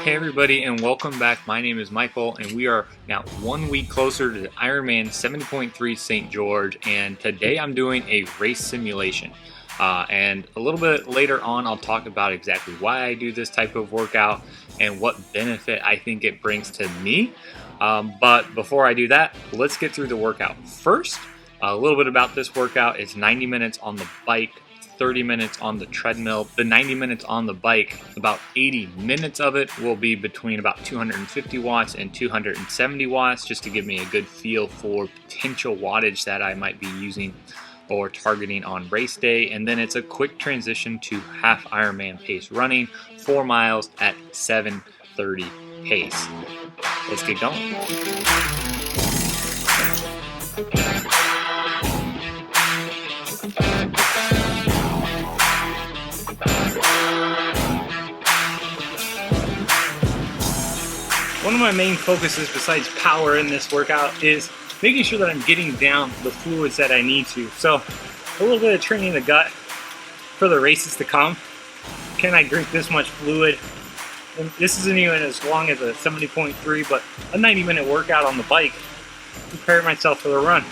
Hey everybody, and welcome back. My name is Michael, and we are now 1 week closer to the Ironman 70.3 St. George, and today I'm doing a race simulation. And a little bit later on, I'll talk about exactly why I do this type of workout and what benefit I think it brings to me. But before I do that, let's get through the workout. First, a little bit about this workout. It's 90 minutes on the bike, 30 minutes on the treadmill. The 90 minutes on the bike, about 80 minutes of it will be between about 250 watts and 270 watts, just to give me a good feel for potential wattage that I might be using or targeting on race day. And then it's a quick transition to half Ironman pace running, 4 miles at 7:30 pace. Let's get going. One of my main focuses besides power in this workout is making sure that I'm getting down the fluids that I need to. So a little bit of training the gut for the races to come. Can I drink this much fluid? And this isn't even as long as a 70.3, but a 90-minute workout on the bike. Prepare myself for the run.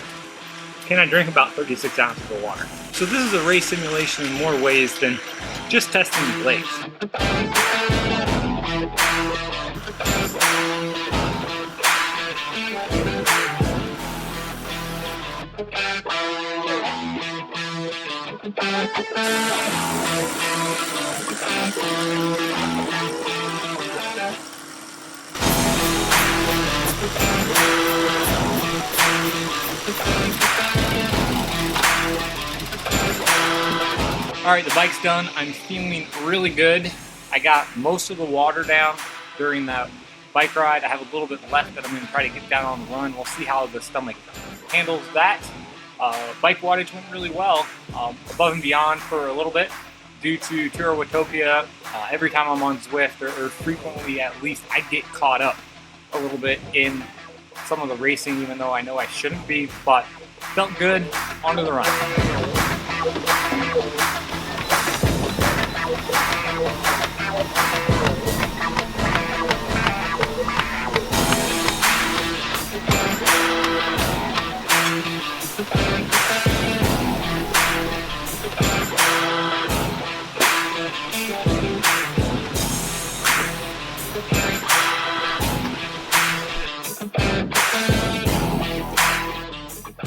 Can I drink about 36 ounces of water? So this is a race simulation in more ways than just testing the legs. Alright, the bike's done. I'm feeling really good. I got most of the water down during that bike ride. I have a little bit left that I'm going to try to get down on the run. We'll see how the stomach handles that. Bike wattage went really well, above and beyond for a little bit due to Watopia. Every time I'm on Zwift, or frequently at least, I get caught up a little bit in some of the racing, even though I know I shouldn't be, but felt good. Onto the run.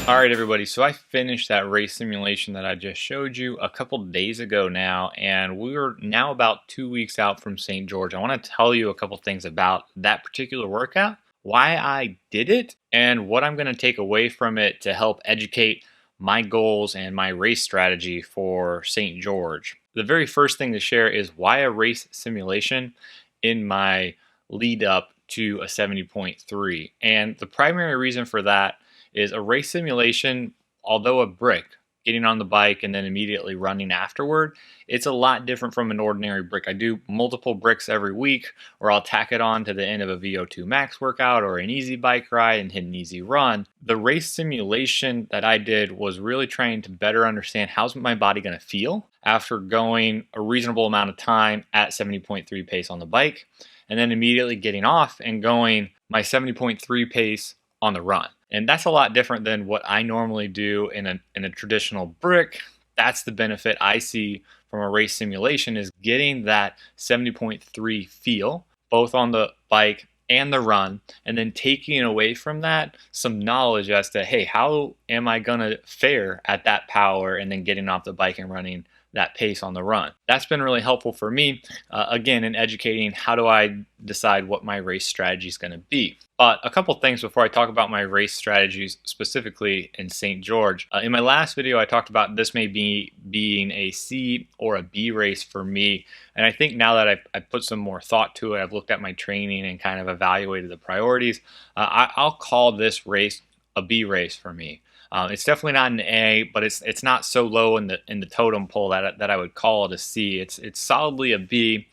Alright everybody, so I finished that race simulation that I just showed you a couple days ago now, and we're now about 2 weeks out from St. George. I want to tell you a couple things about that particular workout, why I did it, and what I'm going to take away from it to help educate my goals and my race strategy for St. George. The very first thing to share is why a race simulation in my lead up to a 70.3, and the primary reason for that is a race simulation, although a brick, getting on the bike and then immediately running afterward, it's a lot different from an ordinary brick. I do multiple bricks every week, or I'll tack it on to the end of a VO2 max workout or an easy bike ride and hit an easy run. The race simulation that I did was really trying to better understand how's my body going to feel after going a reasonable amount of time at 70.3 pace on the bike, and then immediately getting off and going my 70.3 pace on the run. And that's a lot different than what I normally do in a traditional brick. That's the benefit I see from a race simulation, is getting that 70.3 feel, both on the bike and the run, and then taking away from that some knowledge as to, hey, how am I gonna fare at that power, and then getting off the bike and running that pace on the run. That's been really helpful for me, again, in educating how do I decide what my race strategy is going to be. But a couple things before I talk about my race strategies specifically in St. George. In my last video, I talked about this may be being a C or a B race for me. And I think now that I've put some more thought to it, I've looked at my training and kind of evaluated the priorities, I'll call this race a B race for me. It's definitely not an A, but it's not so low in the totem pole that I would call it a C. It's solidly a B.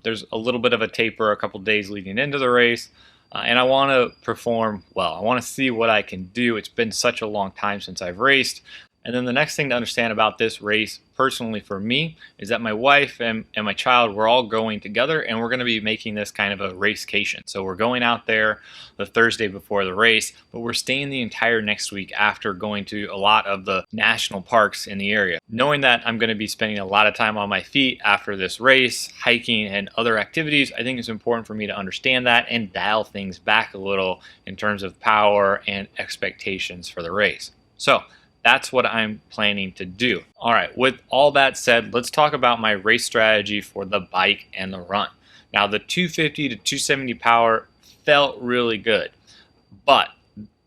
There's a little bit of a taper a couple days leading into the race, and I want to perform well. I want to see what I can do. It's been such a long time since I've raced. And then the next thing to understand about this race, personally for me, is that my wife and my child, we're all going together, and we're going to be making this kind of a racecation. So we're going out there the Thursday before the race, but we're staying the entire next week after going to a lot of the national parks in the area. Knowing that I'm going to be spending a lot of time on my feet after this race, hiking and other activities, I think it's important for me to understand that and dial things back a little in terms of power and expectations for the race. So that's what I'm planning to do. All right, with all that said, let's talk about my race strategy for the bike and the run. Now, the 250 to 270 power felt really good, but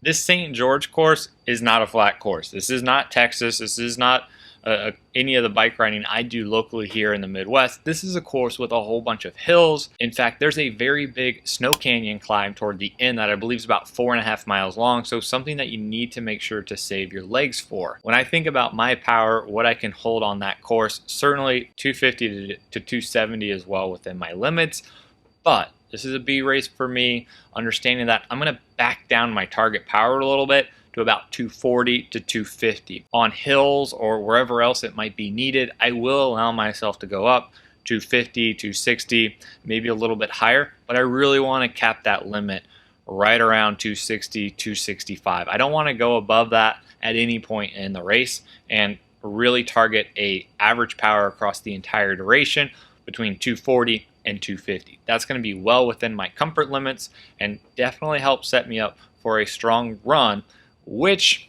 this St. George course is not a flat course. This is not Texas. This is not any of the bike riding I do locally here in the Midwest. This is a course with a whole bunch of hills. In fact, there's a very big snow canyon climb toward the end that I believe is about 4.5 miles long, so something that you need to make sure to save your legs for. When I think about my power, what I can hold on that course, certainly 250 to 270 is well within my limits, but this is a B race for me, understanding that I'm going to back down my target power a little bit to about 240 to 250. On hills or wherever else it might be needed, I will allow myself to go up 250, 260, maybe a little bit higher, but I really want to cap that limit right around 260, 265. I don't want to go above that at any point in the race and really target a average power across the entire duration between 240 and 250. That's going to be well within my comfort limits and definitely help set me up for a strong run, which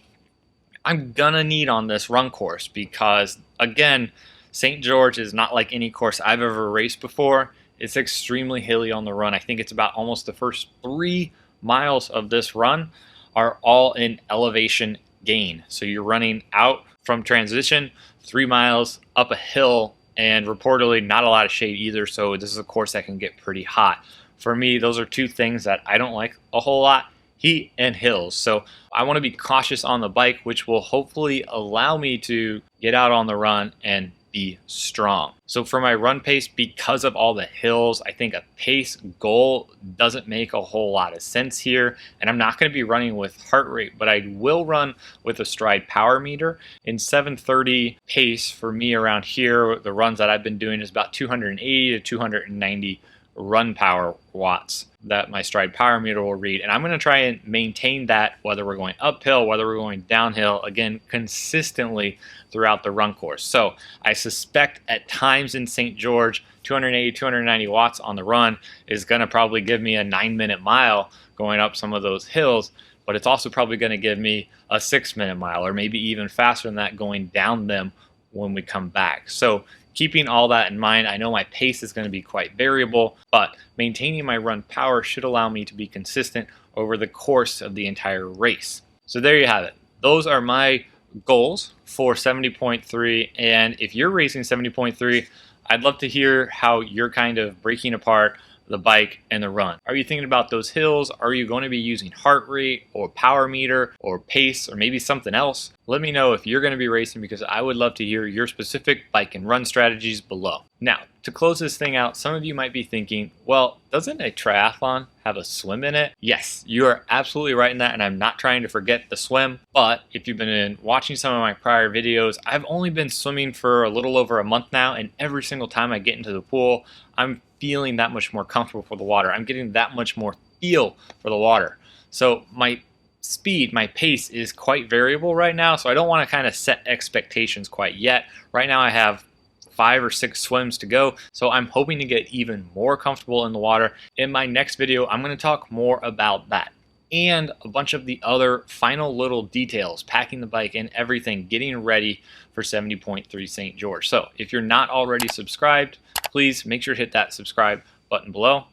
I'm gonna need on this run course because, again, St. George is not like any course I've ever raced before. It's extremely hilly on the run. I think it's about almost the first 3 miles of this run are all in elevation gain. So you're running out from transition 3 miles up a hill, and reportedly not a lot of shade either, so this is a course that can get pretty hot. For me, those are two things that I don't like a whole lot: heat and hills. So I want to be cautious on the bike, which will hopefully allow me to get out on the run and be strong. So for my run pace, because of all the hills, I think a pace goal doesn't make a whole lot of sense here. And I'm not going to be running with heart rate, but I will run with a stride power meter. In 730 pace for me around here, the runs that I've been doing is about 280 to 290 run power watts that my stride power meter will read, and I'm going to try and maintain that whether we're going uphill, whether we're going downhill, again, consistently throughout the run course. So I suspect at times in St. George, 280, 290 watts on the run is going to probably give me a 9-minute mile going up some of those hills, but it's also probably going to give me a 6-minute mile or maybe even faster than that going down them when we come back. So keeping all that in mind, I know my pace is going to be quite variable, but maintaining my run power should allow me to be consistent over the course of the entire race. So there you have it. Those are my goals for 70.3, and if you're racing 70.3, I'd love to hear how you're kind of breaking apart the bike and the run. Are you thinking about those hills? Are you going to be using heart rate or power meter or pace or maybe something else? Let me know if you're going to be racing, because I would love to hear your specific bike and run strategies below. Now, to close this thing out, some of you might be thinking, well, doesn't a triathlon have a swim in it? Yes, you are absolutely right in that, and I'm not trying to forget the swim, but if you've been watching some of my prior videos, I've only been swimming for a little over a month now, and every single time I get into the pool, I'm feeling that much more comfortable for the water. I'm getting that much more feel for the water. So my speed, my pace is quite variable right now, so I don't want to kind of set expectations quite yet. Right now I have 5 or 6 swims to go, so I'm hoping to get even more comfortable in the water. In my next video, I'm going to talk more about that. and a bunch of the other final little details, packing the bike and everything, getting ready for 70.3 St. George. So if you're not already subscribed, please make sure to hit that subscribe button below.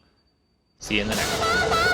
See you in the next one.